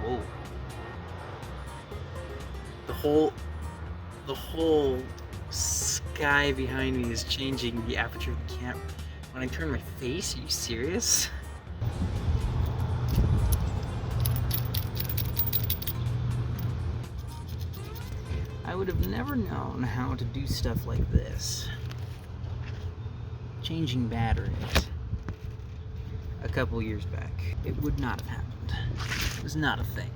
Whoa. The whole the whole sky behind me is changing the aperture of the camera. When I turn my face, are you serious? I would have never known how to do stuff like this. Changing batteries a couple years back. It would not have happened. It was not a thing.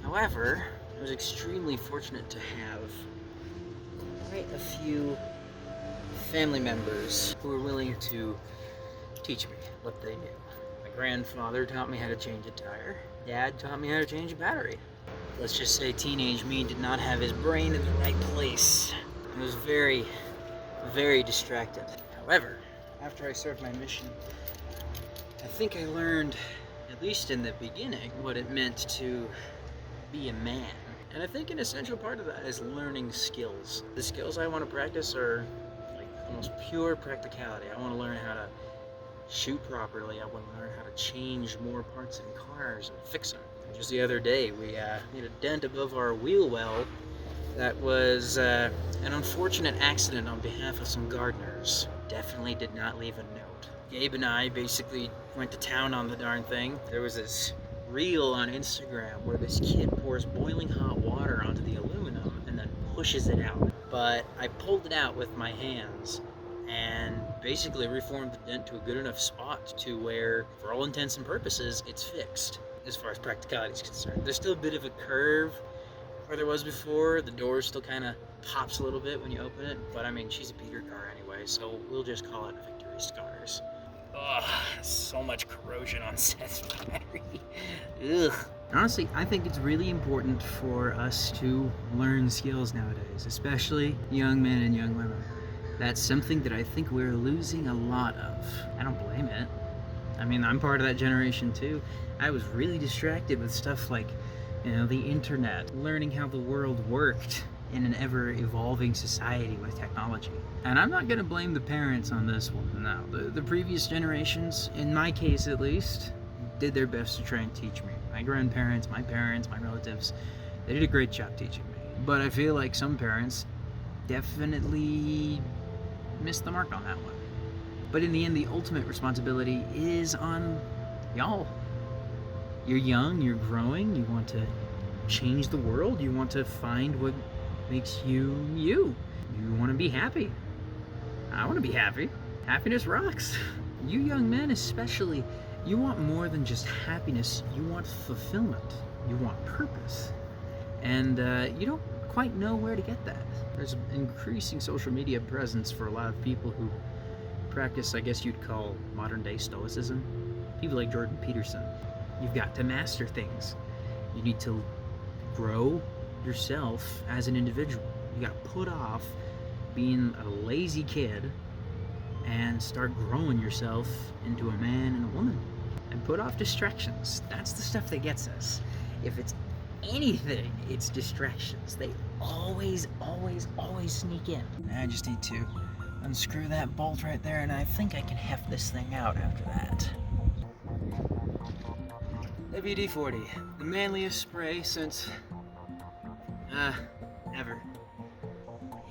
However, I was extremely fortunate to have quite a few family members who were willing to teach me what they knew. My grandfather taught me how to change a tire. Dad taught me how to change a battery. Let's just say teenage me did not have his brain in the right place. I was very, very distracted. However, after I served my mission, I think I learned, at least in the beginning, what it meant to be a man. And I think an essential part of that is learning skills. The skills I want to practice are like almost pure practicality. I want to learn how to shoot properly. I want to learn how to change more parts in cars and fix them. Just the other day, we made a dent above our wheel well that was an unfortunate accident on behalf of some gardeners. Definitely did not leave a note. Gabe and I basically went to town on the darn thing. There was this reel on Instagram where this kid pours boiling hot water onto the aluminum and then pushes it out. But I pulled it out with my hands and basically reformed the dent to a good enough spot to where, for all intents and purposes, it's fixed. As far as practicality is concerned, there's still a bit of a curve where there was before. The door still kind of pops a little bit when you open it, but I mean, she's a beater car anyway, so we'll just call it victory scars. Ugh, so much corrosion on Seth's battery. Ugh. Honestly, I think it's really important for us to learn skills nowadays, especially young men and young women. That's something that I think we're losing a lot of. I don't blame it. I mean, I'm part of that generation too. I was really distracted with stuff like, the internet, learning how the world worked in an ever-evolving society with technology. And I'm not gonna blame the parents on this one, no. The previous generations, in my case at least, did their best to try and teach me. My grandparents, my parents, my relatives, they did a great job teaching me. But I feel like some parents definitely missed the mark on that one. But in the end, the ultimate responsibility is on y'all. You're young, you're growing, you want to change the world, you want to find what makes you, you. You want to be happy. I want to be happy. Happiness rocks. You young men especially, you want more than just happiness, you want fulfillment. You want purpose. And you don't quite know where to get that. There's an increasing social media presence for a lot of people who practice, I guess you'd call modern day stoicism. People like Jordan Peterson. You've got to master things. You need to grow yourself as an individual. You got to put off being a lazy kid and start growing yourself into a man and a woman. And put off distractions. That's the stuff that gets us. If it's anything, it's distractions. They always sneak in. I just need to unscrew that bolt right there, and I think I can heft this thing out after that. WD-40, the manliest spray since, ever.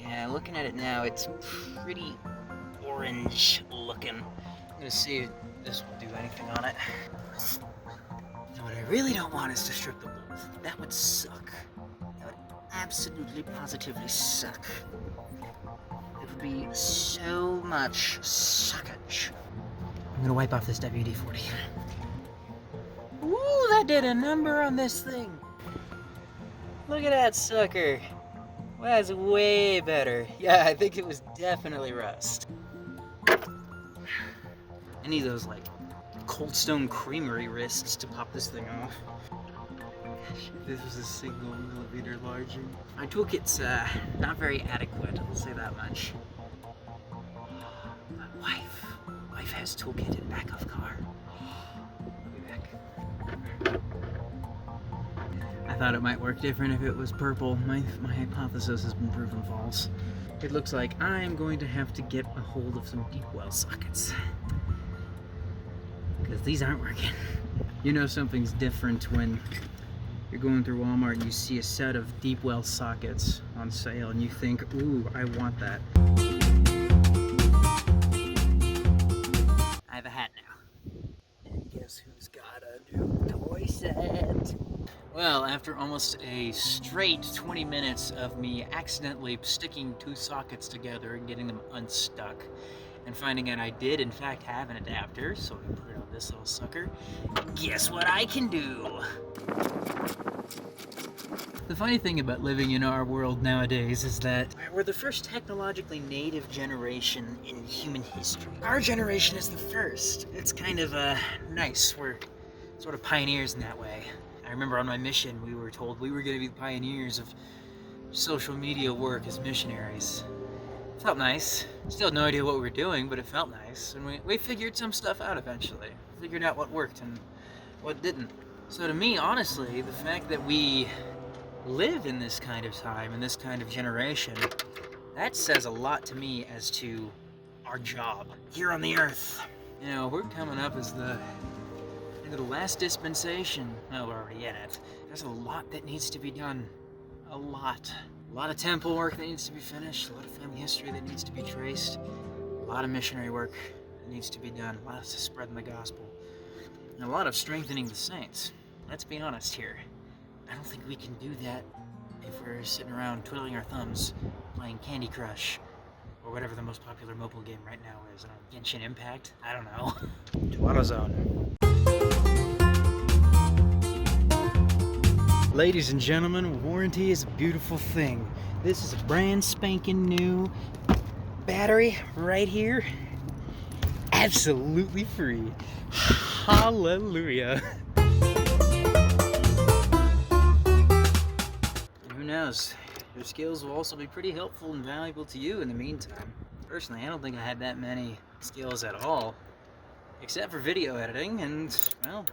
Yeah, looking at it now, it's pretty orange looking. I'm gonna see if this will do anything on it. Now, what I really don't want is to strip the bolt. That would suck. That would absolutely, positively suck. It would be so much suckage. I'm gonna wipe off this WD-40. Ooh, that did a number on this thing. Look at that sucker. Well, that's way better. Yeah, I think it was definitely rust. I need those, like, Cold Stone Creamery wrists to pop this thing off. Gosh, if this was a single millimeter larger. My toolkit's, not very adequate, I'll say that much. My wife has toolkit in back of car. I'll be back. I thought it might work different if it was purple. My hypothesis has been proven false. It looks like I'm going to have to get a hold of some deep well sockets. Because these aren't working. You know something's different when you're going through Walmart and you see a set of deep well sockets on sale and you think, ooh, I want that. I have a hat now. And guess who's got a new toy set? Well, after almost a straight 20 minutes of me accidentally sticking two sockets together and getting them unstuck, and finding out I did in fact have an adapter, so we put it on this little sucker, guess what I can do? The funny thing about living in our world nowadays is that we're the first technologically native generation in human history. Our generation is the first. It's kind of nice. We're sort of pioneers in that way. I remember on my mission we were told we were going to be the pioneers of social media work as missionaries. Felt nice. Still had no idea what we were doing, but it felt nice. And we figured some stuff out eventually. Figured out what worked and what didn't. So to me, honestly, the fact that we live in this kind of time, in this kind of generation, that says a lot to me as to our job here on the earth. You know, we're coming up as into the last dispensation. No, we're already in it. There's a lot that needs to be done. A lot. A lot of temple work that needs to be finished, a lot of family history that needs to be traced, a lot of missionary work that needs to be done, a lot of spreading the gospel, and a lot of strengthening the saints. Let's be honest here. I don't think we can do that if we're sitting around twiddling our thumbs, playing Candy Crush, or whatever the most popular mobile game right now is. Genshin Impact? I don't know. To AutoZone. Ladies and gentlemen, warranty is a beautiful thing. This is a brand spanking new battery right here. Absolutely free. Hallelujah. And who knows? Your skills will also be pretty helpful and valuable to you in the meantime. Personally, I don't think I had that many skills at all, except for video editing, and, well,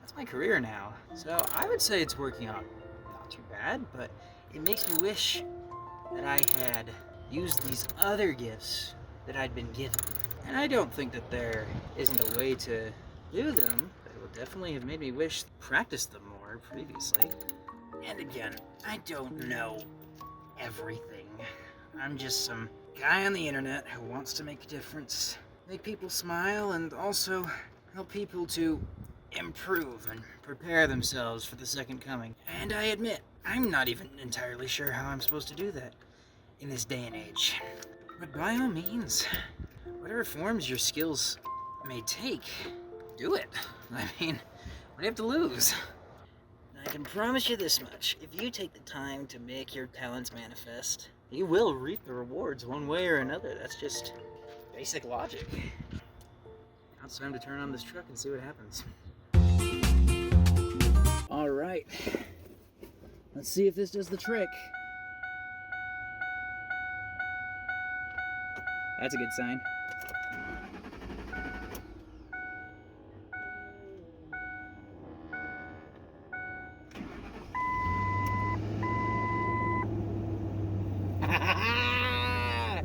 that's my career now. So I would say it's working out not too bad, but it makes me wish that I had used these other gifts that I'd been given. And I don't think that there isn't a way to do them, but it would definitely have made me wish to practice them more previously. And again, I don't know everything. I'm just some guy on the internet who wants to make a difference, make people smile, and also help people to improve and prepare themselves for the second coming. And I admit, I'm not even entirely sure how I'm supposed to do that in this day and age. But by all means, whatever forms your skills may take, do it. I mean, what do you have to lose? And I can promise you this much, if you take the time to make your talents manifest, you will reap the rewards one way or another. That's just basic logic. Now it's time to turn on this truck and see what happens. All right, let's see if this does the trick. That's a good sign.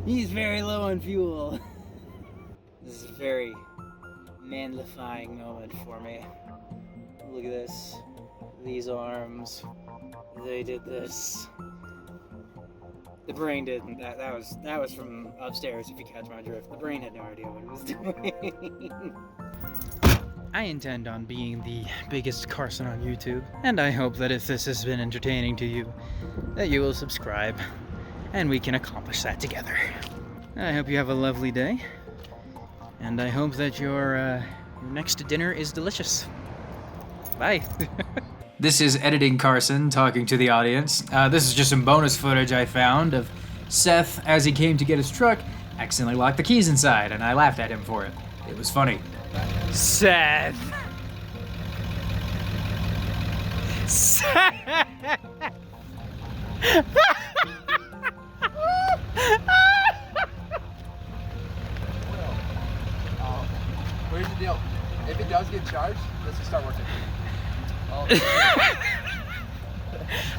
He's very low on fuel. This is a very manlifying moment for me. Look at this. These arms. They did this. The brain didn't. That was from upstairs, if you catch my drift. The brain had no idea what it was doing. I intend on being the biggest Karson on YouTube, and I hope that if this has been entertaining to you, that you will subscribe, and we can accomplish that together. I hope you have a lovely day, and I hope that your next dinner is delicious. Bye. This is Editing Karson talking to the audience. This is just some bonus footage I found of Seth, as he came to get his truck, accidentally locked the keys inside, and I laughed at him for it. It was funny. Seth! Seth! Here's the deal. If it does get charged, let's just start working.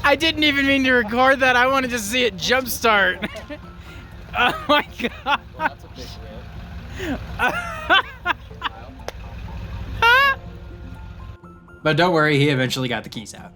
I didn't even mean to record that. I wanted to see it jumpstart. Oh my god. Well, that's a big rip. But don't worry, he eventually got the keys out.